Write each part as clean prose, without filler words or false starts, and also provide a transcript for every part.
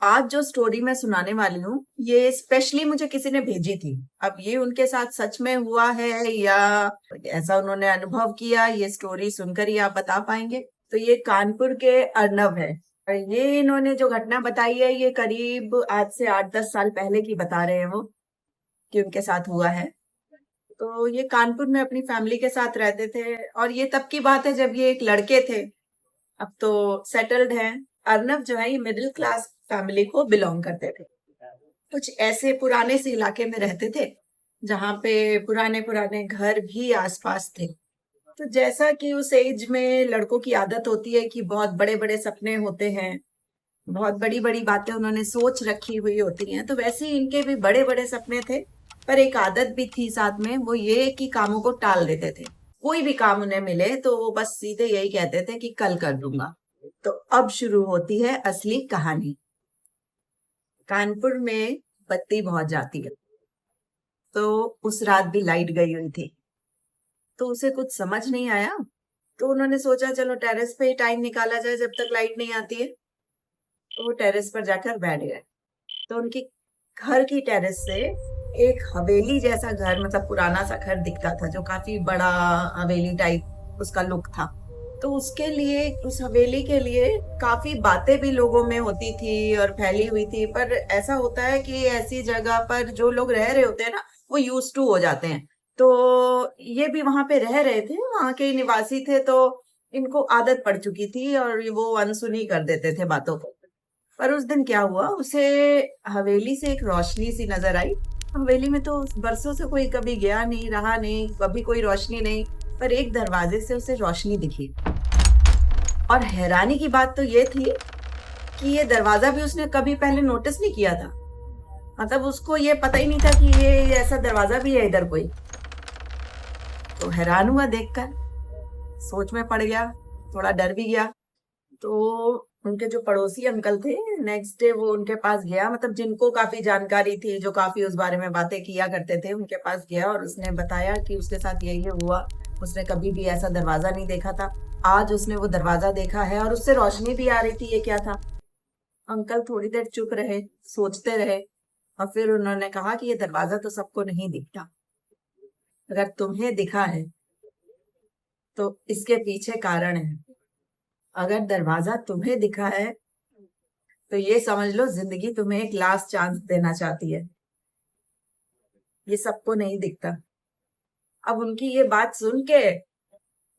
आज जो स्टोरी मैं सुनाने वाली हूँ ये स्पेशली मुझे किसी ने भेजी थी। अब ये उनके साथ सच में हुआ है या ऐसा उन्होंने अनुभव किया, ये स्टोरी सुनकर ही आप बता पाएंगे। तो ये कानपुर के अर्नव है और ये इन्होंने जो घटना बताई है ये करीब आज से 8-10 साल पहले की बता रहे हैं वो, कि उनके साथ हुआ है। तो ये कानपुर में अपनी फैमिली के साथ रहते थे और ये तब की बात है जब ये एक लड़के थे। अब तो सेटल्ड हैं। अर्नब जो है ये मिडिल क्लास फैमिली को बिलोंग करते थे। कुछ ऐसे पुराने से इलाके में रहते थे जहाँ पे पुराने पुराने घर भी आसपास थे। तो जैसा कि उस एज में लड़कों की आदत होती है कि बहुत बड़े बड़े सपने होते हैं, बहुत बड़ी बड़ी बातें उन्होंने सोच रखी हुई होती हैं, तो वैसे ही इनके भी बड़े बड़े सपने थे। पर एक आदत भी थी साथ में, वो ये कि कामों को टाल देते थे। कोई भी काम उन्हें मिले तो वो बस सीधे यही कहते थे कि कल कर दूंगा। तो अब शुरू होती है असली कहानी। कानपुर में बत्ती बहुत जाती है, तो उस रात भी लाइट गई हुई थी। तो उसे कुछ समझ नहीं आया, तो उन्होंने सोचा चलो टेरेस पे ही टाइम निकाला जाए जब तक लाइट नहीं आती है। तो वो टेरेस पर जाकर बैठ गए। तो उनकी घर की टेरेस से एक हवेली जैसा घर, मतलब पुराना सा घर दिखता था, जो काफी बड़ा हवेली टाइप उसका लुक था। तो उसके लिए, उस हवेली के लिए काफी बातें भी लोगों में होती थी और फैली हुई थी। पर ऐसा होता है कि ऐसी जगह पर जो लोग रह रहे होते हैं ना, वो यूज टू हो जाते हैं। तो ये भी वहां पे रह रहे थे, वहां के निवासी थे, तो इनको आदत पड़ चुकी थी और वो अनसुनी कर देते थे बातों को। पर उस दिन क्या हुआ, उसे हवेली से एक रोशनी सी नजर आई। हवेली में तो बरसों से कोई कभी गया नहीं, रहा नहीं, कभी कोई रोशनी नहीं। पर एक दरवाजे से उसे रोशनी दिखी। और हैरानी की बात तो ये थी कि ये दरवाजा भी उसने कभी पहले नोटिस नहीं किया था। मतलब उसको ये पता ही नहीं था कि ये ऐसा दरवाजा भी है इधर कोई। तो हैरान हुआ देखकर, सोच में पड़ गया, थोड़ा डर भी गया। तो उनके जो पड़ोसी अंकल थे, नेक्स्ट डे वो उनके पास गया, मतलब जिनको काफी जानकारी थी, जो काफी उस बारे में बातें किया करते थे, उनके पास गया और उसने बताया कि उसके साथ ये हुआ। उसने कभी भी ऐसा दरवाजा नहीं देखा था, आज उसने वो दरवाजा देखा है और उससे रोशनी भी आ रही थी। ये क्या था? अंकल थोड़ी देर चुप रहे, सोचते रहे और फिर उन्होंने कहा कि ये दरवाजा तो सबको नहीं दिखता। अगर तुम्हें दिखा है तो इसके पीछे कारण है। अगर दरवाजा तुम्हें दिखा है तो ये समझ लो जिंदगी तुम्हें एक लास्ट चांस देना चाहती है। ये सबको नहीं दिखता। अब उनकी ये बात सुन के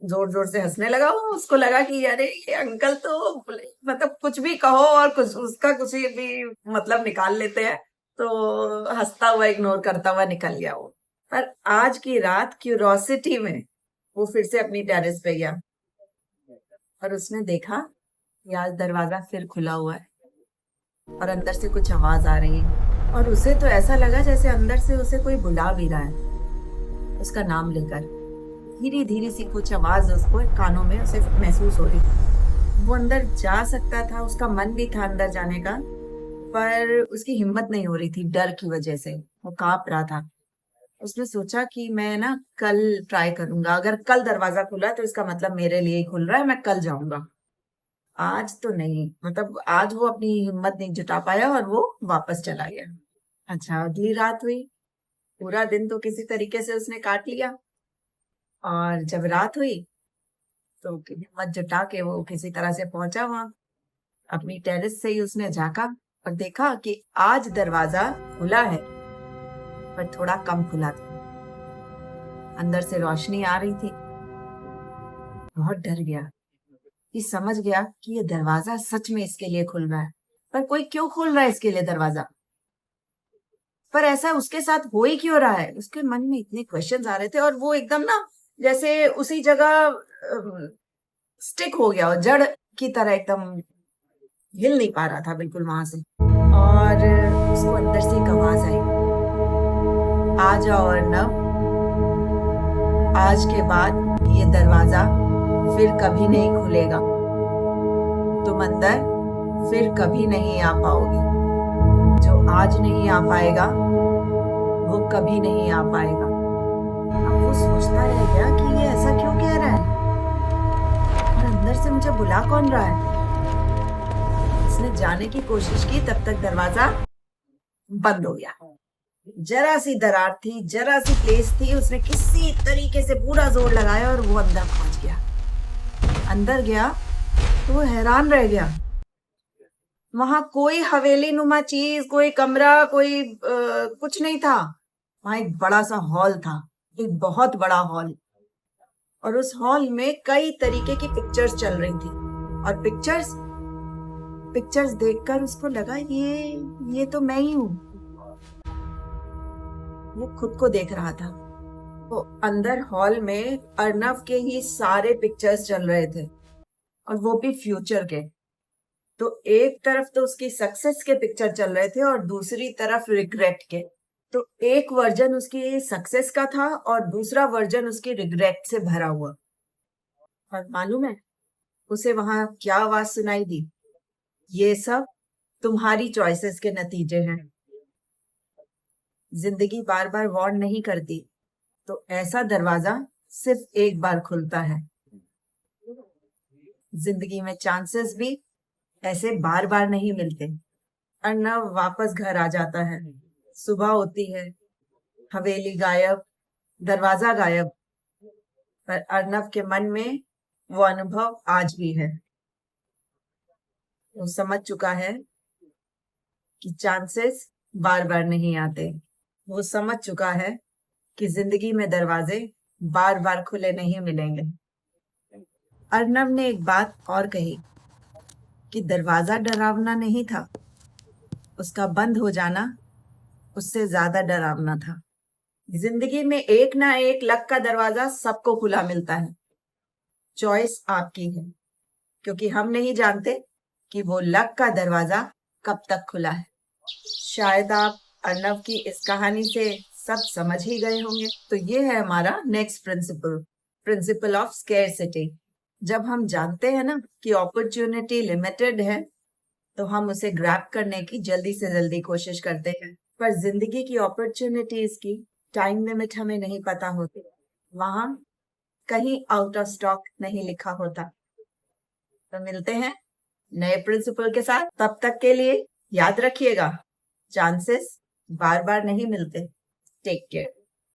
जोर जोर से हंसने लगा वो। उसको लगा कि अरे ये अंकल तो मतलब कुछ भी कहो और कुछ उसका कुछ भी मतलब निकाल लेते हैं। तो हंसता हुआ, इग्नोर करता हुआ निकल गया वो। पर आज की रात क्यूरोसिटी में वो फिर से अपनी टेरेस पे गया और उसने देखा कि आज दरवाजा फिर खुला हुआ है और अंदर से कुछ आवाज आ रही है। और उसे तो ऐसा लगा जैसे अंदर से उसे कोई बुला भी रहा है, उसका नाम लेकर। धीरे धीरे सी कुछ आवाज उसको कानों में उसे महसूस हो रही थी। वो अंदर जा सकता था, उसका मन भी था अंदर जाने का, पर उसकी हिम्मत नहीं हो रही थी, डर की वजह से वो कांप रहा था। उसने सोचा कि मैं ना कल ट्राई करूंगा, अगर कल दरवाजा खुला तो इसका मतलब मेरे लिए ही खुल रहा है, मैं कल जाऊंगा। आज तो नहीं, मतलब आज वो अपनी हिम्मत नहीं जुटा पाया और वो वापस चला गया। अच्छा, अगली रात हुई। पूरा दिन तो किसी तरीके से उसने काट लिया और जब रात हुई तो हिम्मत जुटा के वो किसी तरह से पहुंचा वहां। अपनी टेरेस से ही उसने झांका और देखा कि आज दरवाजा खुला है, पर थोड़ा कम खुला था। अंदर से रोशनी आ रही थी। बहुत डर गया, ये समझ गया कि ये दरवाजा सच में इसके लिए खुल रहा है। पर कोई क्यों खोल रहा है इसके लिए दरवाजा? पर ऐसा उसके साथ हो ही क्यों रहा है? उसके मन में इतने क्वेश्चंस आ रहे थे और वो एकदम ना जैसे उसी जगह स्टिक हो गया और जड़ की तरह एकदम हिल नहीं पा रहा था बिल्कुल वहां से। और उसको अंदर से एक आवाज आई, आ जाओ अर्नब, आज के बाद ये दरवाजा फिर कभी नहीं खुलेगा। तुम अंदर फिर कभी नहीं आ पाओगे। जो आज नहीं आ पाएगा वो कभी नहीं आ पाएगा। अब वो सोचता रह गया कि ये ऐसा क्यों कह रहा है और अंदर से मुझे बुला कौन रहा है। उसने जाने की कोशिश की, तब तक दरवाजा बंद हो गया। जरा सी दरार थी, जरा सी प्लेस थी, उसने किसी तरीके से पूरा जोर लगाया और वो अंदर पहुंच गया। अंदर गया तो वो हैरान रह गया। वहां कोई हवेली नुमा चीज, कोई कमरा, कोई कुछ नहीं था। वहां एक बड़ा सा हॉल था, एक बहुत बड़ा हॉल, और उस हॉल में कई तरीके की पिक्चर्स चल रही थी। और पिक्चर्स पिक्चर्स देखकर उसको लगा ये तो मैं ही हूँ। वो खुद को देख रहा था। तो अंदर हॉल में अर्नव के ही सारे पिक्चर्स चल रहे थे, और वो भी फ्यूचर के। तो एक तरफ तो उसकी सक्सेस के पिक्चर चल रहे थे और दूसरी तरफ रिग्रेट के। तो एक वर्जन उसकी सक्सेस का था और दूसरा वर्जन उसकी रिग्रेट से भरा हुआ। और मालूम है उसे वहां क्या आवाज सुनाई दी? ये सब तुम्हारी चॉइसेस के नतीजे हैं। जिंदगी बार बार वार्न नहीं करती, तो ऐसा दरवाजा सिर्फ एक बार खुलता है। जिंदगी में चांसेस भी ऐसे बार बार नहीं मिलते। अर्नव वापस घर आ जाता है। सुबह होती है, हवेली गायब, दरवाजा गायब, पर अर्नव के मन में वो अनुभव आज भी है। वो समझ चुका है कि चांसेस बार बार नहीं आते। वो समझ चुका है कि जिंदगी में दरवाजे बार बार खुले नहीं मिलेंगे। अर्नव ने एक बात और कही कि दरवाजा डरावना नहीं था, उसका बंद हो जाना उससे ज्यादा डरावना था। जिंदगी में एक ना एक लक का दरवाजा सबको खुला मिलता है। चॉइस आपकी है, क्योंकि हम नहीं जानते कि वो लक का दरवाजा कब तक खुला है। शायद आप अर्नव की इस कहानी से सब समझ ही गए होंगे। तो ये है हमारा next principle, principle of scarcity. जब हम जानते हैं ना कि अपॉर्चुनिटी लिमिटेड है, तो हम उसे ग्रैब करने की जल्दी से जल्दी कोशिश करते हैं। पर जिंदगी की अपॉर्चुनिटीज की टाइम लिमिट हमें नहीं पता होती। वहां कहीं आउट ऑफ स्टॉक नहीं लिखा होता। तो मिलते हैं नए प्रिंसिपल के साथ। तब तक के लिए याद रखिएगा, चांसेस बार बार नहीं मिलते। Take care.